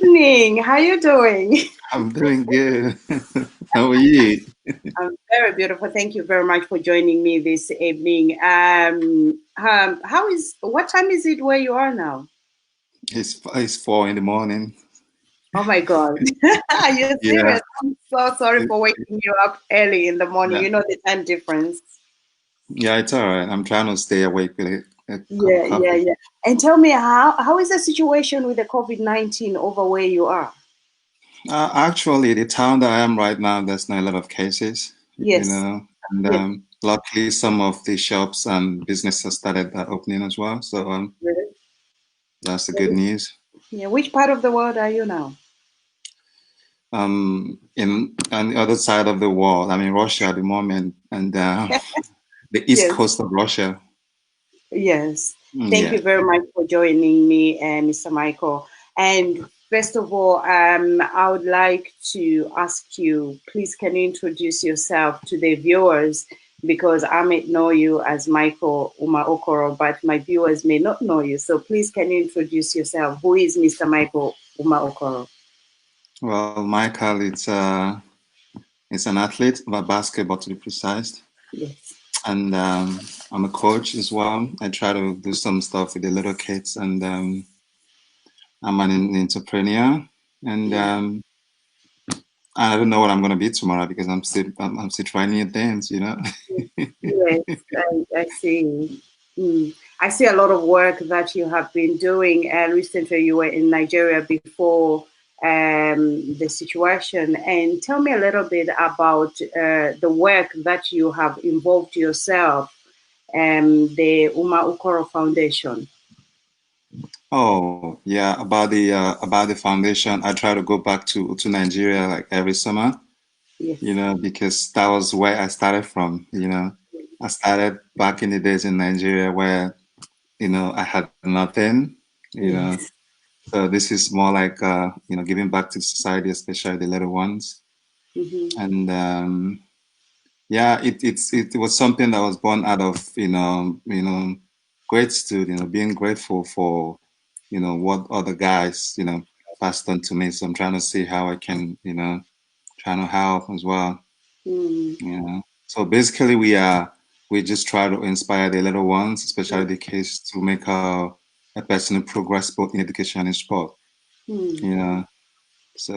evening. How you doing? I'm doing good. How are you? I'm very beautiful. Thank you very much for joining me this evening. What time is it where you are now? It's 4 in the morning. Oh my God. Are you Yeah, serious? I'm so sorry it- for waking you up early in the morning. yeah, You know the time difference. yeah. It's all right. I'm trying to stay awake with a cup of Yeah, yeah, coffee. yeah. And tell me how is the situation with the COVID-19 over where you are? Actually, the town that I am right now, there's not a lot of cases, Yes. and Yes. luckily some of the shops and businesses started opening as well. So Really? that's the good Really? news. Yeah. Which part of the world are you now? In on the other side of the world, I'm in Russia at the moment, and the east Yes. coast of Russia. Yes. Thank Yeah. you very much for joining me, Mr. Michael. And first of all, I would like to ask you, please, can you introduce yourself to the viewers? Because I may know you as Michael Uma-okooo, but my viewers may not know you. So please, can you introduce yourself? Who is Mr. Michael Uma-okooo? Well, Michael, it's an athlete about basketball to be precise, Yes. and I'm a coach as well. I try to do some stuff with the little kids, and I'm an entrepreneur, and I don't know what I'm gonna be tomorrow because I'm still trying new things, you know. Yes, I see. I see a lot of work that you have been doing. Recently, you were in Nigeria before the situation. And tell me a little bit about the work that you have involved yourself, the Uma-okooo Foundation. Oh yeah, about the foundation. I try to go back to Nigeria like every summer, Yes. because that was where I started from. I started back in the days in Nigeria where I had nothing, you know. Yes. So this is more like giving back to society, especially the little ones. Hmm. And yeah, it was something that was born out of gratitude, being grateful for what other guys passed on to me. So I'm trying to see how I can trying to help as well. Mm. So basically, we just try to inspire the little ones, especially Yes. the kids, to make a person progress both in education and sport. Mm. You know, so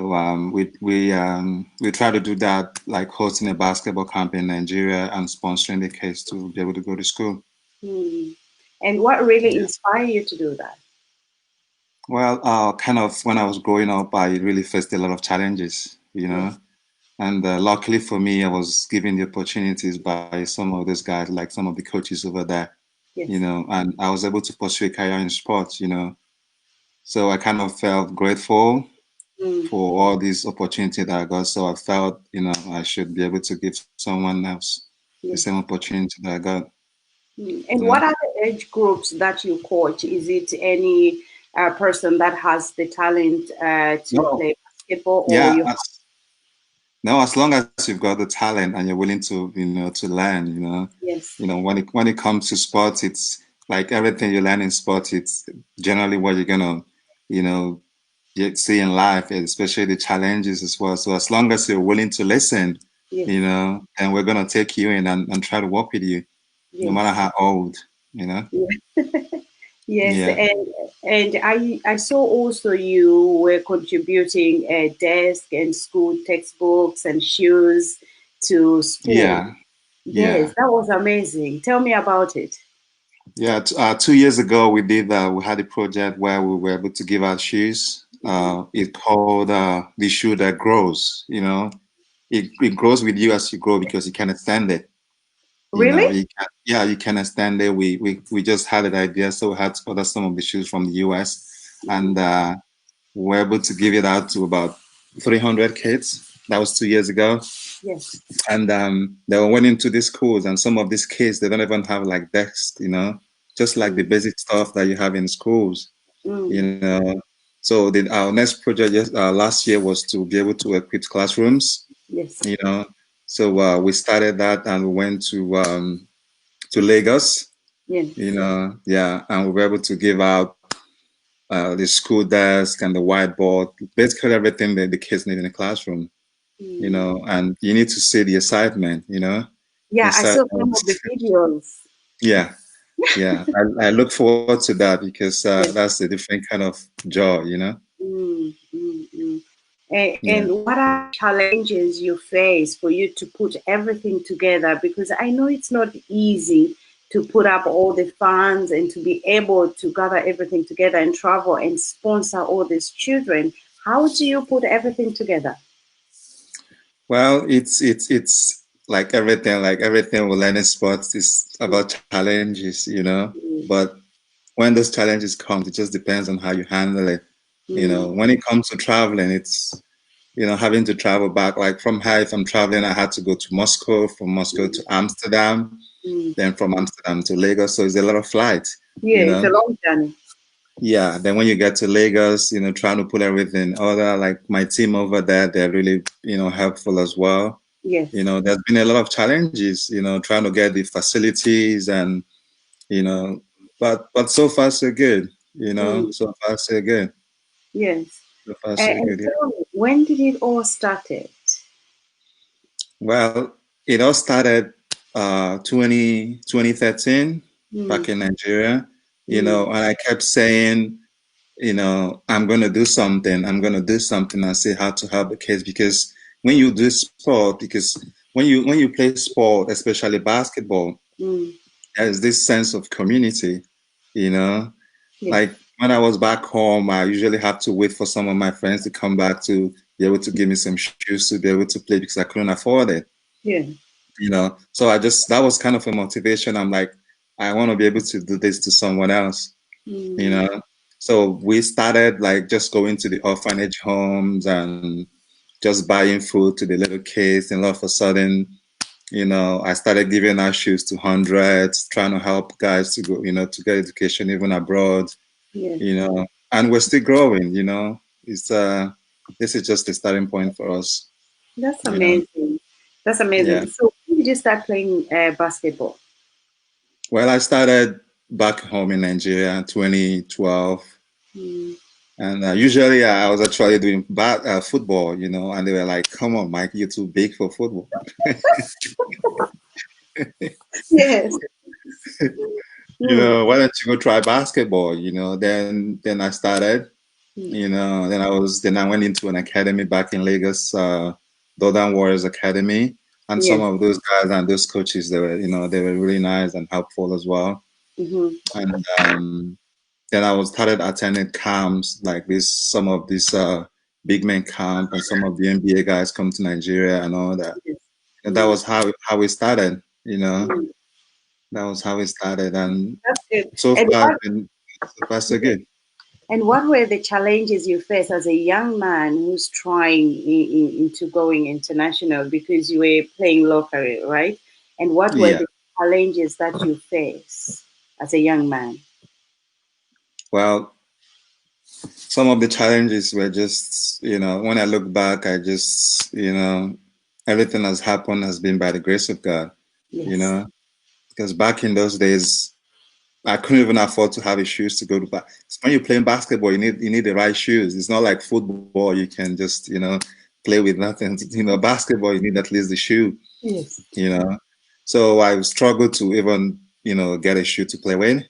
we try to do that, like hosting a basketball camp in Nigeria and sponsoring the kids to be able to go to school. Mm. And what really Yeah. inspired you to do that? Well, kind of when I was growing up, I really faced a lot of challenges. Yes. And luckily for me, I was given the opportunities by some of those guys, like some of the coaches over there, Yes. and I was able to pursue a career in sports. So I kind of felt grateful Mm. for all these opportunities that I got. So I felt, I should be able to give someone else the same Yes. opportunity that I got. And Yeah. what are the age groups that you coach? Is it any person that has the talent to No, play basketball, or yeah. you? No, as long as you've got the talent and you're willing to learn, Yes, when it comes to sports, it's like everything you learn in sports, it's generally what you're gonna, you know, you see in life, especially the challenges as well. So as long as you're willing to listen, yes, and we're gonna take you in and try to work with you, no matter yes, how old, you know. yes. Yeah, And I saw also you were contributing a desk and school textbooks and shoes to school. yeah, Yes, yeah, that was amazing. Tell me about it. yeah. 2 years ago, we had a project where we were able to give out shoes. Mhm. It's called the shoe that grows. It grows with you as you grow because you cannot stand it. Really? Yeah, you cannot stand it. We just had an idea, so we had to order some of the shoes from the US, Mhm. and we were able to give it out to about 300 kids. That was 2 years ago, Yes. and they went into these schools, and some of these kids they don't even have like desks, just like the Mm. basic stuff that you have in schools, you Mm. know. So our next project last year was to be able to equip classrooms, Yes. you know. So we started that, and we went to Lagos, Yes. yeah, and we were able to give out the school desk and the whiteboard, basically everything that the kids need in the classroom, Mm. and you need to see the excitement, the Yeah, I saw some excitement. of the videos. Yeah, yeah. I look forward to that because Yes. that's a different kind of joy. Mm, mm, mm. Yeah. And what are the challenges you face for you to put everything together? Because I know it's not easy to put up all the funds and to be able to gather everything together and travel and sponsor all these children. How do you put everything together? Well, it's like everything with learning sports is Mm, about challenges. mm, But when those challenges come, it just depends on how you handle it. mm, When it comes to traveling, it's having to travel back. Like from here, if I'm traveling, I had to go to Moscow, from Moscow to mm, Amsterdam, mm. then from Amsterdam to Lagos. So it's a lot of flights, Yeah, you it's a know. long journey. Yeah, then when you get to Lagos, trying to put everything other, like my team over there, they're really, helpful as well. Yes. There's been a lot of challenges, trying to get the facilities and, you know, but so far so good, Mm, so far so good, yes. so far so And good. Yeah. tell me, when did it all started? Well, it all started 2013 Mm, back in Nigeria, mm, and I kept saying, I'm going to do something. I'm going to do something and see how to help the kids because when you do sport, because when you play sport, especially basketball, mm. there's this sense of community, you know. Yes. Like when I was back home, I usually have to wait for some of my friends to come back to be able to give me some shoes to be able to play because I couldn't afford it, Yeah. So that was kind of a motivation. I'm like, I want to be able to do this to someone else, you Mm, know. So we started like just going to the orphanage homes and just buying food to the little kids, and all of a sudden, I started giving out shoes to hundreds, trying to help guys to go, to get education even abroad, yes. and we're still growing, It's this is just the starting point for us, That's you know. amazing. That's Yeah. amazing. So when did you start playing basketball? Well, I started back home in Nigeria in 2012. Mm. And usually I was actually doing football, and they were like, come on, Mike, you're too big for football. Yes. Mm, Why don't you go try basketball? Then I started, mm. then I went into an academy back in Lagos, Dodan Warriors Academy. And some Yes. of those guys and those coaches, they were really nice and helpful as well. Mm-hmm. And then I was started attending camps like this, some of these big men camp, and some of the NBA guys come to Nigeria and all that. Yes. And that Mm, was how we started. mm. That was how we started, and That's good. so And far what it's been so far so good. and what were the challenges you faced as a young man who's trying into going international because you were playing locally, right? And what were Yeah. the challenges that you face as a young man? Well, some of the challenges were just, when I look back, I just, everything has happened has been by the grace of God, you Yes. know, because back in those days, I couldn't even afford to have a shoes to go to. When you're playing basketball, you need the right shoes. It's not like football; you can just play with nothing. Basketball, you need at least the shoe. Yes. You know, so I struggled to even get a shoe to play with.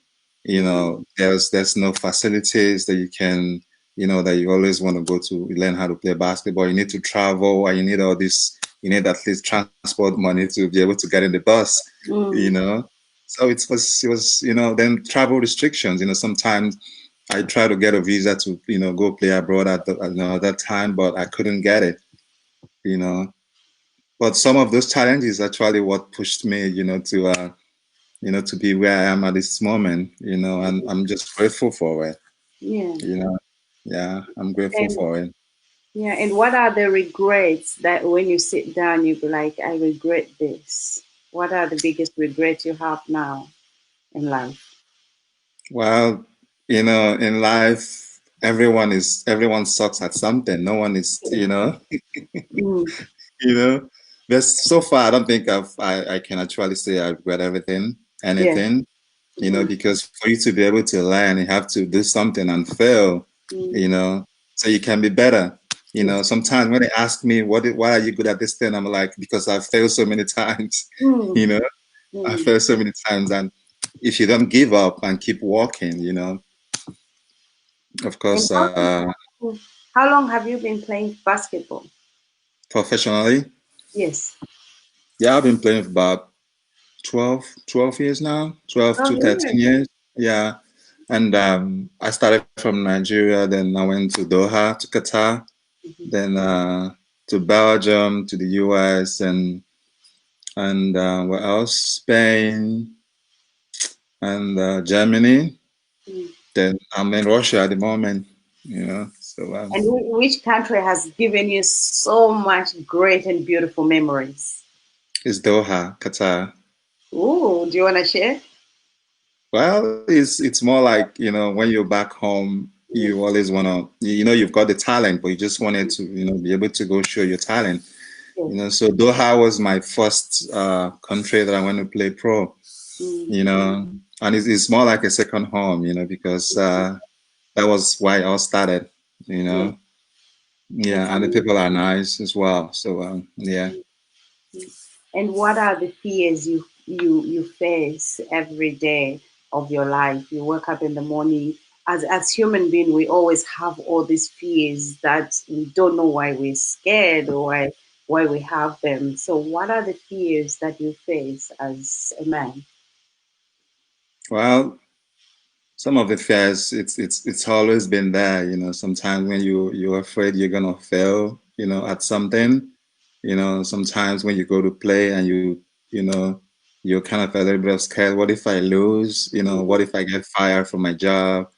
Mm, There's no facilities that you can that you always want to go to learn how to play basketball. You need to travel, and you need all this. You need at least transport money to be able to get in the bus. You mm, know, so it was then travel restrictions. Sometimes I try to get a visa to go play abroad at that time, but I couldn't get it. You know, but some of those challenges actually what pushed me, to be where I am at this moment. And I'm just grateful for it. yeah. You know, yeah, I'm grateful And for it. yeah, and what are the regrets that when you sit down you be like, I regret this? What are the biggest regrets you have now in life? Well, in life, everyone sucks at something. No one is, Mm, you know. But so far, I don't think I can actually say I regret yeah. anything. Mm, because for you to be able to learn, you have to do something and fail, mm, you know, so you can be better. yes. Sometimes when they ask me why are you good at this thing, I'm like, because I've failed so many times, Mm, you know, I mm. failed so many times, and if you don't give up and keep walking, of And course, how long have you been playing basketball? professionally, Yes. yeah, I've been playing for about 12 years now, 12 Oh, to really? 13 years. Yeah. And I started from Nigeria, then I went to Doha, to Qatar, then to Belgium, to the US, and where else? Spain and Germany. Mm. Then I'm in Russia at the moment, so And which country has given you so much great and beautiful memories? it's Doha, Qatar. Ooh, do you want to share? Well, it's more like, when you're back home, Mm, you always wanna, you've got the talent, but you just wanted to, be able to go show your talent. yes. So Doha was my first country that I went to play pro, Mm, and it's more like a second home, because that was why it all started, you yes, know. that's Yeah, and the amazing. people are nice as well. So yeah. And what are the fears you face every day of your life? You wake up in the morning. As human being, we always have all these fears that we don't know why we're scared or why we have them. So, what are the fears that you face as a man? Well, some of the fears, it's always been there. Sometimes when you're afraid you're gonna fail, at something. Sometimes when you go to play and you're kind of a little bit scared. What if I lose? What Mm, if I get fired from my job?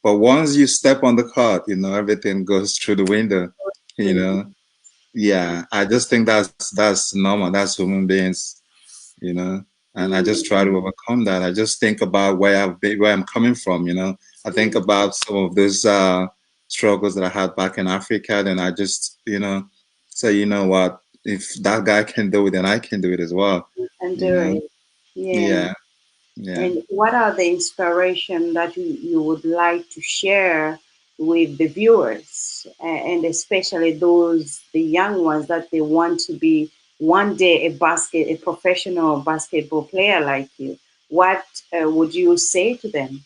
But once you step on the court, everything goes through the window. You mm, know, yeah. I just think that's normal. That's human beings, you know. And I just mm, try to overcome that. I just think about where I'm coming from. I think mm, about some of those struggles that I had back in Africa. Then I just, say, you know what, if that guy can do it, then I can do it as well. and You do know, it. Yeah. yeah, yeah. And what are the inspiration that you would like to share with the viewers, and especially the young ones that they want to be one day a professional basketball player like you? What would you say to them?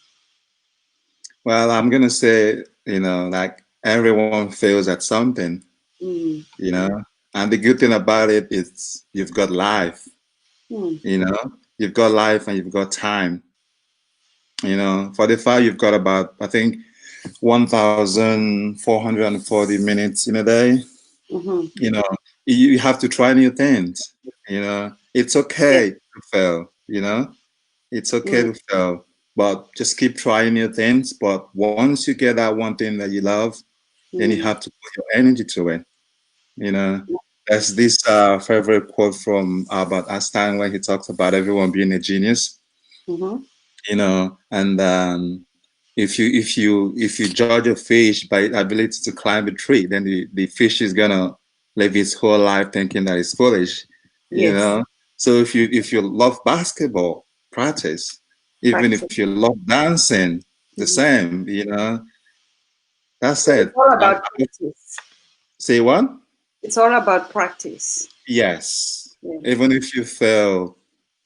Well, I'm gonna say, like everyone fails at something, Mm, you know. And the good thing about it is you've got life, mm, you know. You've got life and you've got time. For the far you've got about, I think, 1,440 minutes in a day. mm-hmm. You know, you have to try new things. It's Yes. okay to fail. It's okay Mm, to fail, but just keep trying new things. But once you get that one thing that you love, then you mm, have to put your energy to it. You know, there's this favorite quote from Albert Einstein where he talks about everyone being a genius. mm-hmm. And if you judge a fish by its ability to climb a tree, then the fish is gonna live its whole life thinking that it's foolish. you Yes. know so if you love basketball, practice. Even if Practice. you love dancing, the Mhm. same. That's So it's it. all about practice. Say what? It's all about practice. Yes. Yes. Even if you fail,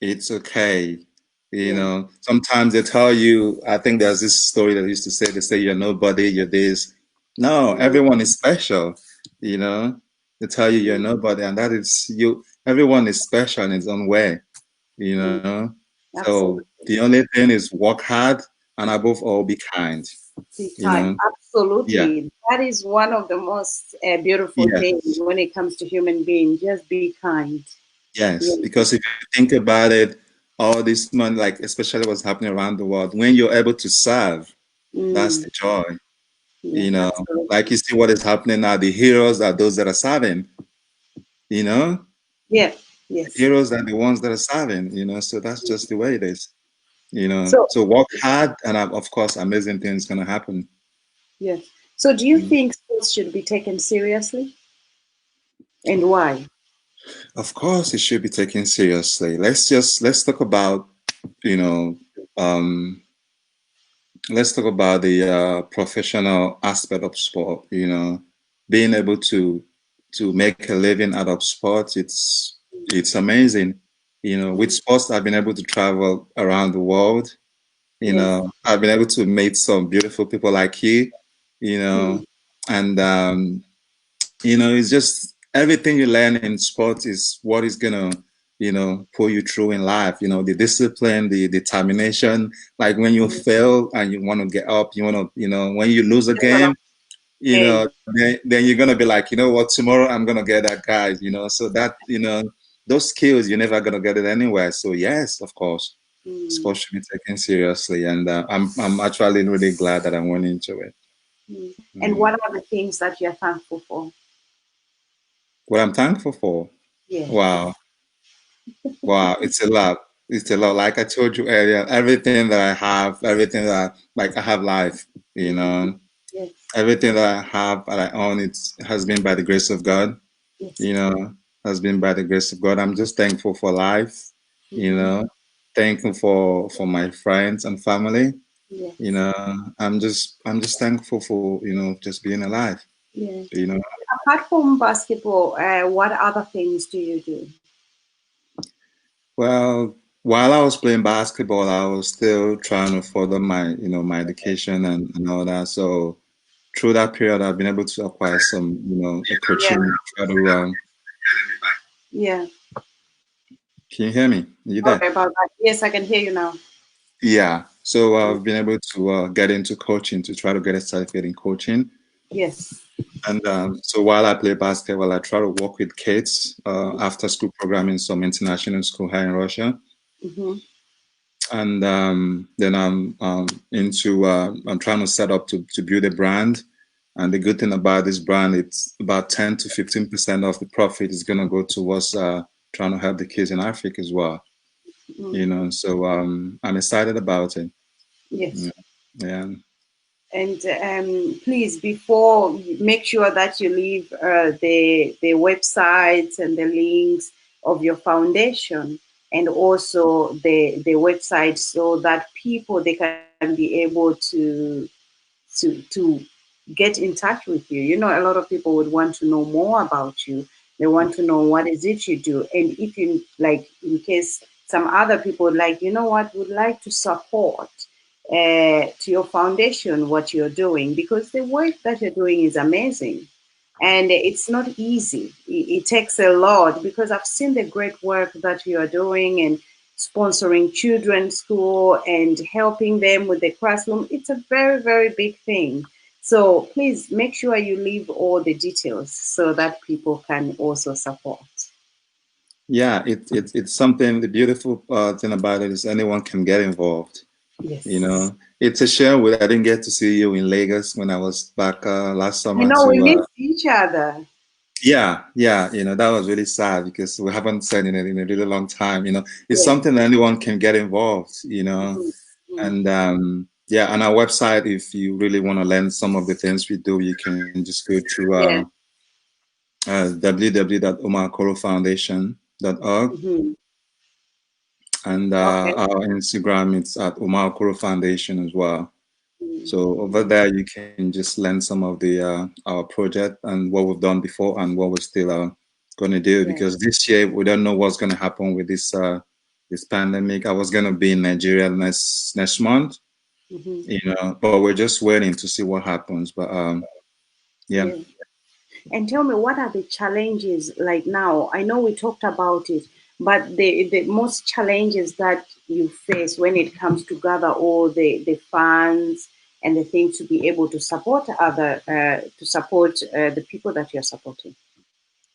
it's okay. Yeah. Sometimes they tell you, I think there's this story that used to say, they say you're nobody, you're this. No, Mm, everyone is special. You know, they tell you you're mm, nobody, and that is you. Everyone is special in its own way. You mm. know, so Absolutely. the only thing is work hard and above all, be kind. Be You kind. know, yeah, Absolutely. That is one of the most beautiful things yes. when it comes to human beings. Just be kind. Yes, Yeah. because if you think about it, all this money, like especially what's happening around the world, when you're able to serve, that's Mm, the joy. yeah. You know, like Absolutely. you see what is happening now. The heroes are those that are serving. You know, Yeah. Yes. heroes are the ones that are serving. So that's just the way it is. So, So work hard, and of course, amazing things gonna happen. yes. So, do you Mm. think sports should be taken seriously, and why? Of course, it should be taken seriously. Let's talk about you know um, let's talk about the professional aspect of sport. Being able to make a living out of sports, it's amazing. With Mm. sports, I've been able to travel around the world. Yes. I've been able to meet some beautiful people like you. You Mm. know, and it's just everything you learn in sports is what is gonna, pull you through in life. The discipline, the determination. Like when you Mm. fail and you want to get up, you want to, when you lose a That's what I'm game, saying. then you're gonna be like, you know what, tomorrow I'm gonna get that guy. So that, those skills you're never gonna get it anywhere. So yes, of course, Mm. sports should be taken seriously, and I'm actually really glad that I went into it. Mm. And Mm. what are the things that you're thankful for? What I'm thankful for. Yes. Wow. Wow, it's a lot. It's a lot. Like I told you earlier, everything that I have, everything that like I have life, Mm. Yes. everything that I have that I own, it has been by the grace of God, Yes. you know, has been by the grace of God. I'm just thankful for life, you Mm-hmm. know, thankful for my friends and family, you Yes. know. I'm just thankful for, just being alive, Yeah. you know. Apart from basketball, what other things do you do? Well, while I was playing basketball, I was still trying to further my, my education and all that. So through that period, I've been able to acquire some, a Yeah. coaching. Try to, Yeah. can you hear me? Are you there? Sorry about that. Yes, I can hear you now. Yeah. So I've been able to get into coaching to try to get a certificate in coaching. Yes. And so while I play basketball, I try to work with kids after school program in some international school here in Russia. Mm-hmm. And then I'm trying to set up to build a brand. And the good thing about this brand, it's about 10 to 15% of the profit is going to go towards trying to help the kids in Africa as well. Mm. So I'm excited about it. Yes. Yeah. Yeah. And please, before make sure that you leave the websites and the links of your foundation, and also the website, so that people they can be able to get in touch with you. A lot of people would want to know more about you. They want to know what is it you do, and if you like, in case some other people like, what, would like to support to your foundation what you're doing, because the work that you're doing is amazing, and it's not easy. It takes a lot, because I've seen the great work that you are doing, and sponsoring children's school and helping them with the classroom. It's a very, very big thing. So please make sure you leave all the details so that people can also support. Yeah, it's something. The beautiful thing about it is anyone can get involved. Yes. It's a shame I didn't get to see you in Lagos when I was back last I summer know we to miss each other. yeah, yeah, that was really sad because we haven't said in a really long time. It's Yes. something that anyone can get involved, Mhm. Mm. and yeah, on our website, if you really want to learn some of the things we do, you can just go through Yeah. www.uma-okooo and Okay. our Instagram it's at Uma-okooo Foundation as well. Mm. So over Mm. there, you can just learn some of the our project and what we've done before and what we're still going to do. Yeah. Because this year we don't know what's going to happen with this pandemic. I was going to be in Nigeria next month, Hmm. but we're just waiting to see what happens. But yeah. Yeah. And tell me, what are the challenges like now? I know we talked about it, but the most challenges that you face when it comes to gather all the funds and the things to be able to support the people that you're supporting.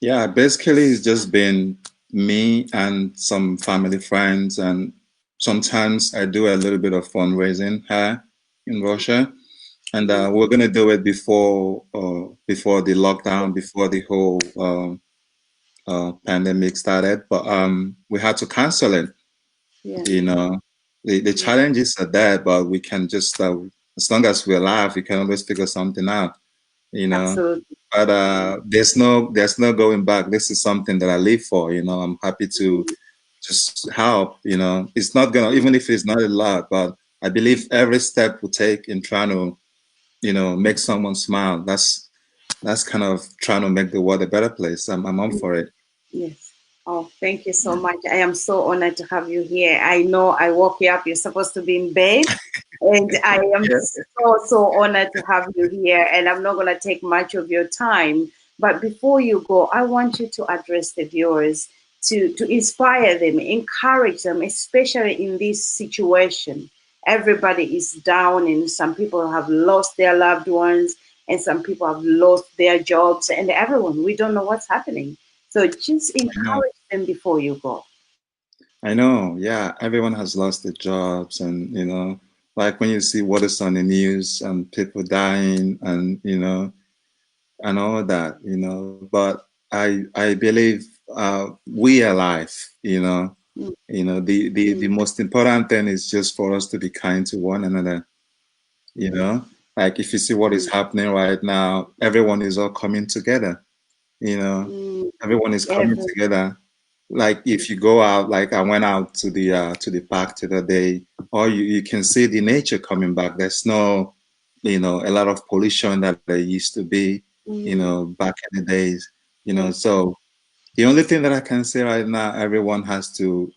Yeah, basically, it's just been me and some family friends, and sometimes I do a little bit of fundraising here in Russia, and Hmm. we're gonna do it before the lockdown, before the whole pandemic started. But we had to cancel it. Yeah. You know, the Yeah. challenges are there, but we can just as long as we're alive, we can always figure something out. You know, Absolutely. but there's no going back. This is something that I live for. I'm happy to just help. It's not gonna, even if it's not a lot, but I believe every step we take in trying to, make someone smile. That's kind of trying to make the world a better place. I'm on for it. Yes. Oh, thank you so much. I am so honored to have you here. I know I woke you up. You're supposed to be in bed. And I am Yeah. so honored to have you here. And I'm not going to take much of your time. But before you go, I want you to address the viewers to inspire them, encourage them, especially in this situation. Everybody is down, and some people have lost their loved ones, and some people have lost their jobs, and everyone, we don't know what's happening. So just I know. encourage them before you go. I know. Yeah, everyone has lost their jobs, and like when you see what is on the news and people dying, and and all that, But I believe we are alive, Mm, The most important thing is just for us to be kind to one another, you yes. know. Like if you see what is Mm, happening right now, everyone is all coming together, you know. mm, Everyone is coming every, together. Like if you go out, like I went out to the park the other day, or you can see the nature coming back. There's no, a lot of pollution that there used to be, mm, back in the days, yes. So the only thing that I can say right now, everyone has to,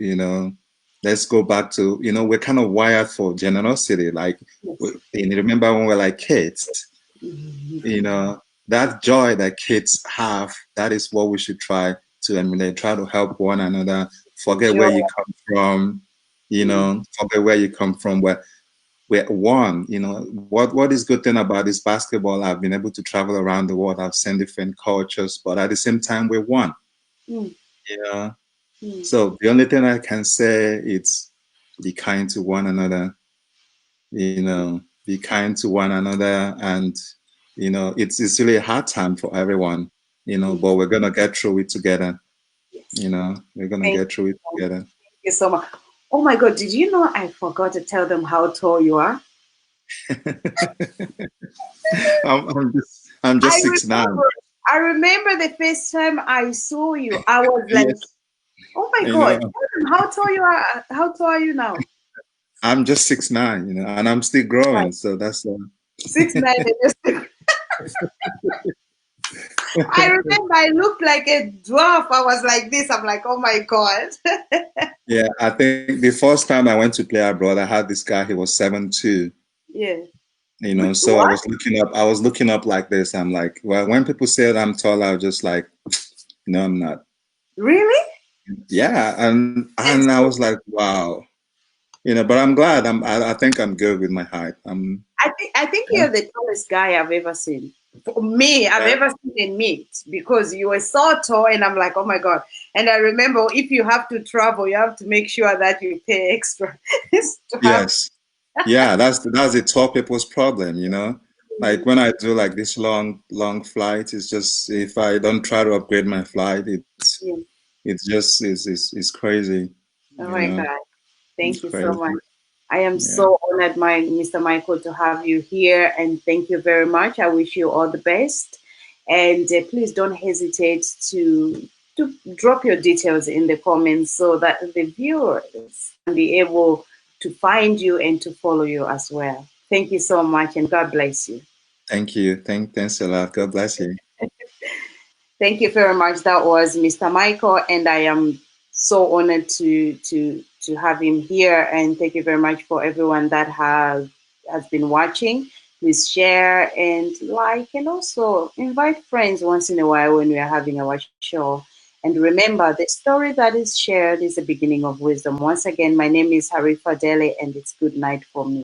let's go back to, we're kind of wired for generosity. Like, Yes. remember when we were like kids, Mhm. you know, that joy that kids have, that is what we should try to emulate, try to help one another, forget where Joy. you come from, Mm, forget where you come from, we're one, what is good thing about this basketball, I've been able to travel around the world, I've seen different cultures, but at the same time, we're one, mm, you know. mm. So the only thing I can say is be kind to one another, be kind to one another. And, it's really a hard time for everyone, Yes. but we're going to get through it together. Yes. We're going to Thank get through it you. together. Thank you so much. Oh my God, did you know I forgot to tell them how tall you are? I'm I just 6'9". remember. I remember the first time I saw you. I was like, Yes, oh my you God, know, tell them how tall you are. How tall are you now? I'm just 6'9", and I'm still growing. Like So that's 6'9" and I remember I looked like a dwarf. I was like this. I'm like, oh my God. yeah. I think the first time I went to play abroad, I had this guy. He was 7'2". Yeah. So What? I was looking up like this. I'm like, well, when people say that I'm tall, I was just like, no, I'm not. Really? Yeah, and And I so was like, wow, but I'm glad. I think I'm good with my height. I think Yeah, you're the tallest guy I've ever seen. For me, I've yeah, ever seen in meet because you were so tall, and I'm like, oh my God. And I remember if you have to travel, you have to make sure that you pay extra to have. yes, yeah. That's the tall people's problem. Like when I do like this long flight, it's just if I don't try to upgrade my flight, Yeah. it's just it's crazy. Oh You my know, God. it's Thank you so crazy. much. I am Yeah. so honored, Mr. Michael, to have you here, and thank you very much. I wish you all the best, and please don't hesitate to drop your details in the comments so that the viewers can be able to find you and to follow you as well. Thank you so much, and God bless you. Thank you. Thanks a lot. God bless you. Thank you very much. That was Mr. Michael, and I am so honored to have him here. And thank you very much for everyone that has been watching. Please share and like, and also invite friends once in a while when we are having our show. And remember, the story that is shared is the beginning of wisdom. Once again, my name is Harifa Daly, and it's good night for me.